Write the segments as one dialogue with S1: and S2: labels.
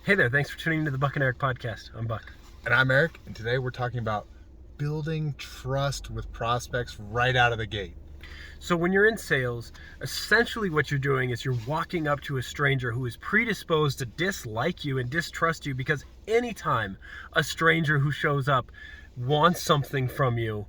S1: Hey there, thanks for tuning into the Buck and Eric podcast. I'm Buck.
S2: And I'm Eric, and today we're talking about building trust with prospects right out of the gate.
S1: So when you're in sales, essentially what you're doing is you're walking up to a stranger who is predisposed to dislike you and distrust you, because anytime a stranger who shows up wants something from you,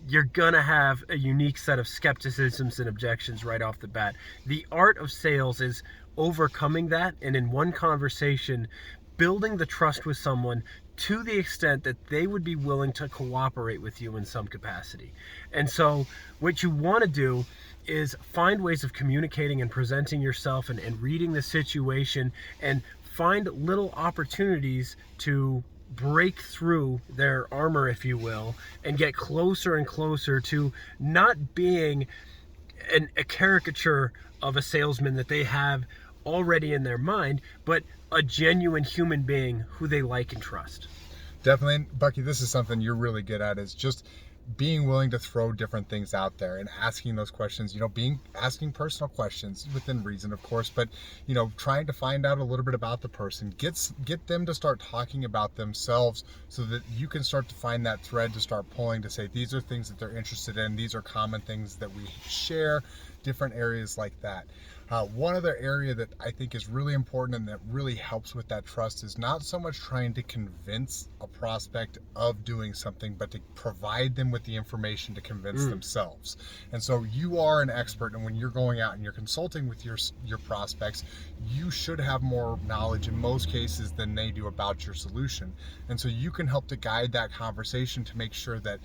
S1: you're gonna have a unique set of skepticisms and objections right off the bat. The art of sales is overcoming that, and in one conversation, building the trust with someone to the extent that they would be willing to cooperate with you in some capacity. And so what you want to do is find ways of communicating and presenting yourself and reading the situation, and find little opportunities to break through their armor, if you will, and get closer and closer to not being a caricature of a salesman that they have already in their mind, but a genuine human being who they like and trust.
S2: Definitely, Bucky, this is something you're really good at, is just being willing to throw different things out there and asking those questions, asking personal questions within reason, of course, but trying to find out a little bit about the person, get them to start talking about themselves, so that you can start to find that thread to start pulling, to say these are things that they're interested in, these are common things that we share, different areas like that. One other area that I think is really important and that really helps with that trust is not so much trying to convince a prospect of doing something, but to provide them with the information to convince themselves. And so you are an expert, and when you're going out and you're consulting with your prospects, you should have more knowledge in most cases than they do about your solution. And so you can help to guide that conversation to make sure that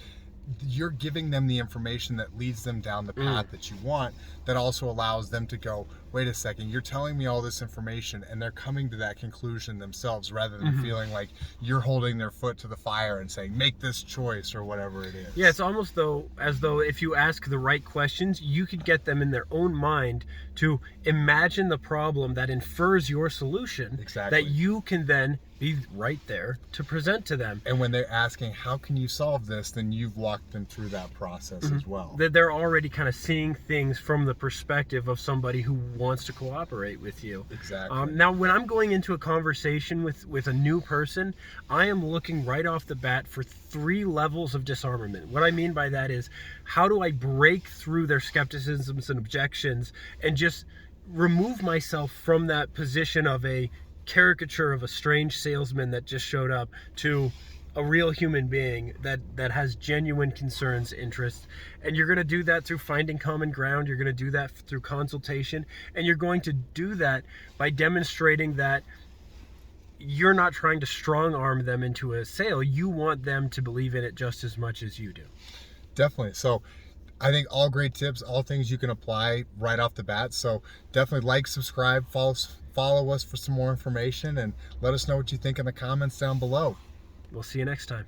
S2: you're giving them the information that leads them down the path that you want, that also allows them to go, wait a second, you're telling me all this information, and they're coming to that conclusion themselves, rather than feeling like you're holding their foot to the fire and saying, make this choice or whatever it is.
S1: Yeah, it's almost as though if you ask the right questions, you could get them in their own mind to imagine the problem that infers your solution.
S2: Exactly.
S1: That you can then be right there to present to them.
S2: And when they're asking, how can you solve this, then you've walked them through that process as well.
S1: That they're already kind of seeing things from the perspective of somebody who wants to cooperate with you.
S2: Exactly.
S1: Now, when I'm going into a conversation with a new person, I am looking right off the bat for 3 levels of disarmament. What I mean by that is, how do I break through their skepticisms and objections and just remove myself from that position of a caricature of a strange salesman that just showed up, to a real human being that has genuine concerns, interests. And you're going to do that through finding common ground. You're going to do that through consultation, and you're going to do that by demonstrating that you're not trying to strong arm them into a sale. You want them to believe in it just as much as you do.
S2: Definitely. So I think all great tips, all things you can apply right off the bat. So definitely like, subscribe, follow us for some more information, and let us know what you think in the comments down below.
S1: We'll see you next time.